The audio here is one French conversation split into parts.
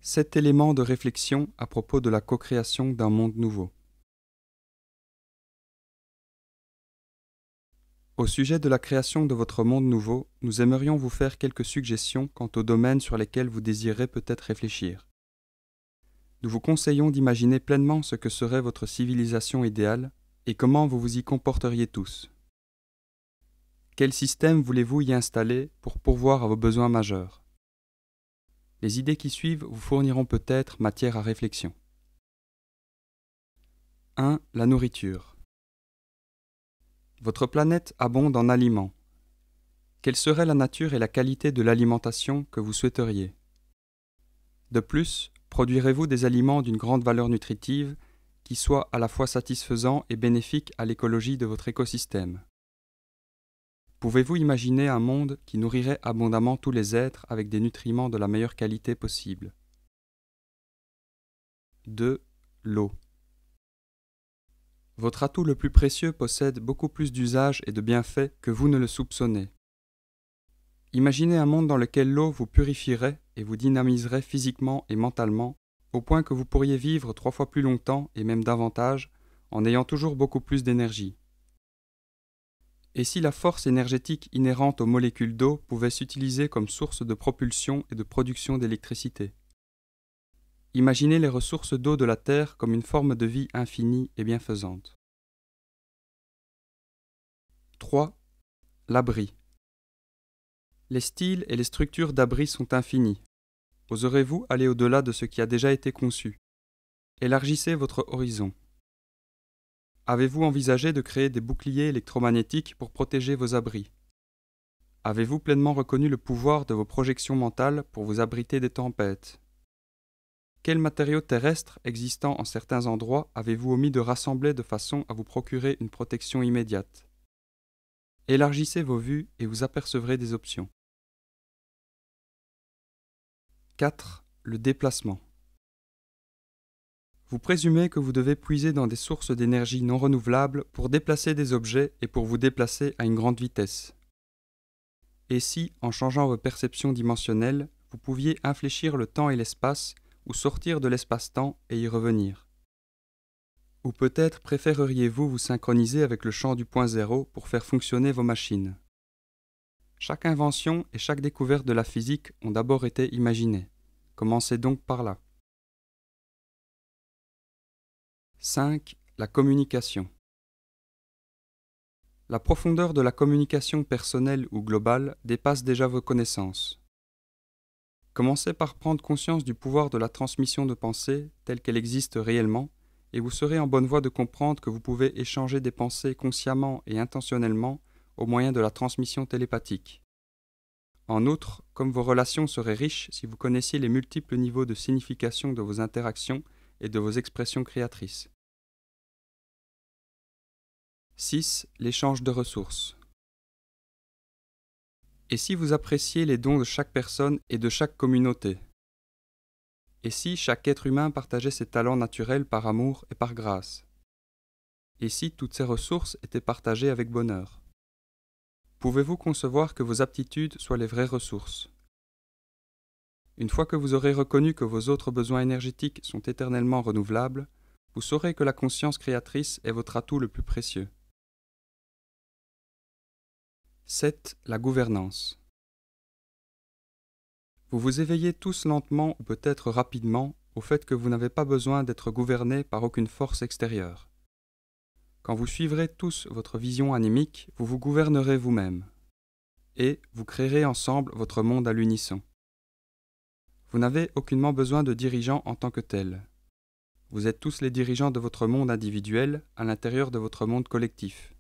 7 éléments de réflexion à propos de la co-création d'un monde nouveau. Au sujet de la création de votre monde nouveau, nous aimerions vous faire quelques suggestions quant aux domaines sur lesquels vous désirez peut-être réfléchir. Nous vous conseillons d'imaginer pleinement ce que serait votre civilisation idéale et comment vous vous y comporteriez tous. Quel système voulez-vous y installer pour pourvoir à vos besoins majeurs? Les idées qui suivent vous fourniront peut-être matière à réflexion. 1. La nourriture. Votre planète abonde en aliments. Quelle serait la nature et la qualité de l'alimentation que vous souhaiteriez? De plus, produirez-vous des aliments d'une grande valeur nutritive qui soient à la fois satisfaisants et bénéfiques à l'écologie de votre écosystème? Pouvez-vous imaginer un monde qui nourrirait abondamment tous les êtres avec des nutriments de la meilleure qualité possible? 2. L'eau. Votre atout le plus précieux possède beaucoup plus d'usages et de bienfaits que vous ne le soupçonnez. Imaginez un monde dans lequel l'eau vous purifierait et vous dynamiserait physiquement et mentalement, au point que vous pourriez vivre 3 fois plus longtemps et même davantage, en ayant toujours beaucoup plus d'énergie. Et si la force énergétique inhérente aux molécules d'eau pouvait s'utiliser comme source de propulsion et de production d'électricité? Imaginez les ressources d'eau de la Terre comme une forme de vie infinie et bienfaisante. 3. L'abri. Les styles et les structures d'abri sont infinis. Oserez-vous aller au-delà de ce qui a déjà été conçu? Élargissez votre horizon. Avez-vous envisagé de créer des boucliers électromagnétiques pour protéger vos abris? Avez-vous pleinement reconnu le pouvoir de vos projections mentales pour vous abriter des tempêtes? Quels matériaux terrestres existants en certains endroits avez-vous omis de rassembler de façon à vous procurer une protection immédiate? Élargissez vos vues et vous apercevrez des options. 4. Le déplacement. Vous présumez que vous devez puiser dans des sources d'énergie non renouvelables pour déplacer des objets et pour vous déplacer à une grande vitesse. Et si, en changeant vos perceptions dimensionnelles, vous pouviez infléchir le temps et l'espace ou sortir de l'espace-temps et y revenir? Ou peut-être préféreriez-vous vous synchroniser avec le champ du point zéro pour faire fonctionner vos machines? Chaque invention et chaque découverte de la physique ont d'abord été imaginées. Commencez donc par là. 5. La communication. La profondeur de la communication personnelle ou globale dépasse déjà vos connaissances. Commencez par prendre conscience du pouvoir de la transmission de pensée telle qu'elle existe réellement, et vous serez en bonne voie de comprendre que vous pouvez échanger des pensées consciemment et intentionnellement au moyen de la transmission télépathique. En outre, comme vos relations seraient riches si vous connaissiez les multiples niveaux de signification de vos interactions et de vos expressions créatrices. 6. L'échange de ressources. Et si vous appréciez les dons de chaque personne et de chaque communauté? Et si chaque être humain partageait ses talents naturels par amour et par grâce? Et si toutes ces ressources étaient partagées avec bonheur? Pouvez-vous concevoir que vos aptitudes soient les vraies ressources? Une fois que vous aurez reconnu que vos autres besoins énergétiques sont éternellement renouvelables, vous saurez que la conscience créatrice est votre atout le plus précieux. 7. La gouvernance. Vous vous éveillez tous lentement ou peut-être rapidement au fait que vous n'avez pas besoin d'être gouverné par aucune force extérieure. Quand vous suivrez tous votre vision anémique, vous vous gouvernerez vous-même. Et vous créerez ensemble votre monde à l'unisson. Vous n'avez aucunement besoin de dirigeants en tant que tels. Vous êtes tous les dirigeants de votre monde individuel à l'intérieur de votre monde collectif.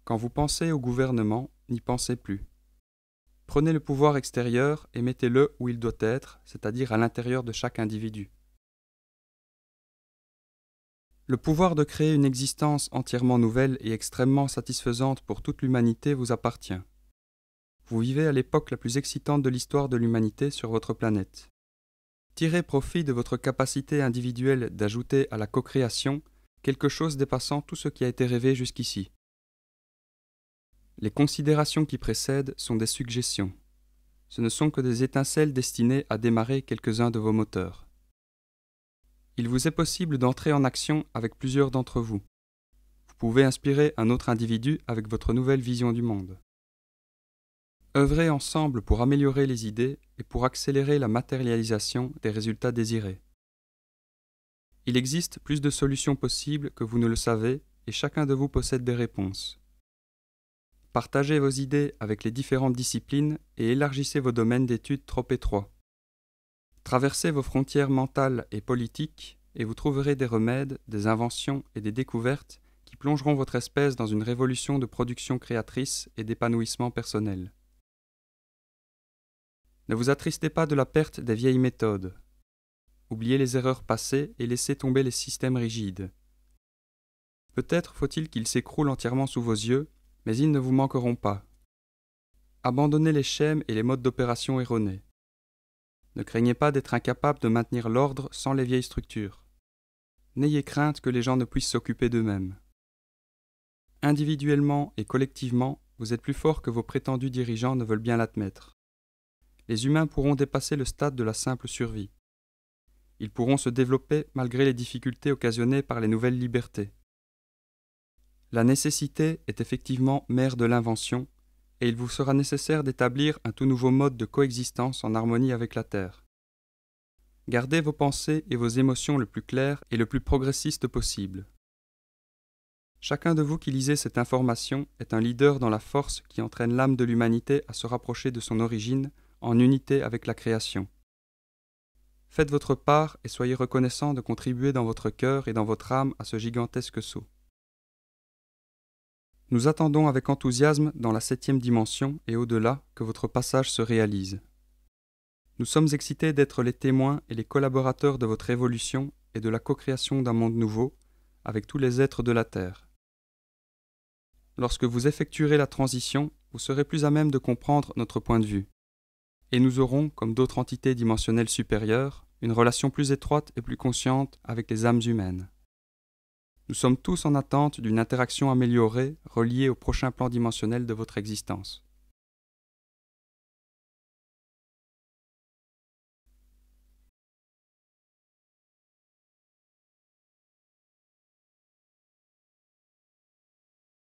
Quand vous pensez au gouvernement, n'y pensez plus. Prenez le pouvoir extérieur et mettez-le où il doit être, c'est-à-dire à l'intérieur de chaque individu. Le pouvoir de créer une existence entièrement nouvelle et extrêmement satisfaisante pour toute l'humanité vous appartient. Vous vivez à l'époque la plus excitante de l'histoire de l'humanité sur votre planète. Tirez profit de votre capacité individuelle d'ajouter à la co-création quelque chose dépassant tout ce qui a été rêvé jusqu'ici. Les considérations qui précèdent sont des suggestions. ce ne sont que des étincelles destinées à démarrer quelques-uns de vos moteurs. Il vous est possible d'entrer en action avec plusieurs d'entre vous. Vous pouvez inspirer un autre individu avec votre nouvelle vision du monde. Œuvrez ensemble pour améliorer les idées et pour accélérer la matérialisation des résultats désirés. Il existe plus de solutions possibles que vous ne le savez et chacun de vous possède des réponses. Partagez vos idées avec les différentes disciplines et élargissez vos domaines d'études trop étroits. Traversez vos frontières mentales et politiques et vous trouverez des remèdes, des inventions et des découvertes qui plongeront votre espèce dans une révolution de production créatrice et d'épanouissement personnel. Ne vous attristez pas de la perte des vieilles méthodes. Oubliez les erreurs passées et laissez tomber les systèmes rigides. Peut-être faut-il qu'ils s'écroulent entièrement sous vos yeux, mais ils ne vous manqueront pas. Abandonnez les schèmes et les modes d'opération erronés. Ne craignez pas d'être incapable de maintenir l'ordre sans les vieilles structures. N'ayez crainte que les gens ne puissent s'occuper d'eux-mêmes. Individuellement et collectivement, vous êtes plus fort que vos prétendus dirigeants ne veulent bien l'admettre. Les humains pourront dépasser le stade de la simple survie. Ils pourront se développer malgré les difficultés occasionnées par les nouvelles libertés. La nécessité est effectivement mère de l'invention, et il vous sera nécessaire d'établir un tout nouveau mode de coexistence en harmonie avec la Terre. Gardez vos pensées et vos émotions le plus claires et le plus progressiste possible. Chacun de vous qui lisez cette information est un leader dans la force qui entraîne l'âme de l'humanité à se rapprocher de son origine en unité avec la création. Faites votre part et soyez reconnaissant de contribuer dans votre cœur et dans votre âme à ce gigantesque saut. Nous attendons avec enthousiasme dans la 7e dimension et au-delà que votre passage se réalise. Nous sommes excités d'être les témoins et les collaborateurs de votre évolution et de la co-création d'un monde nouveau avec tous les êtres de la Terre. Lorsque vous effectuerez la transition, vous serez plus à même de comprendre notre point de vue. Et nous aurons, comme d'autres entités dimensionnelles supérieures, une relation plus étroite et plus consciente avec les âmes humaines. Nous sommes tous en attente d'une interaction améliorée reliée au prochain plan dimensionnel de votre existence.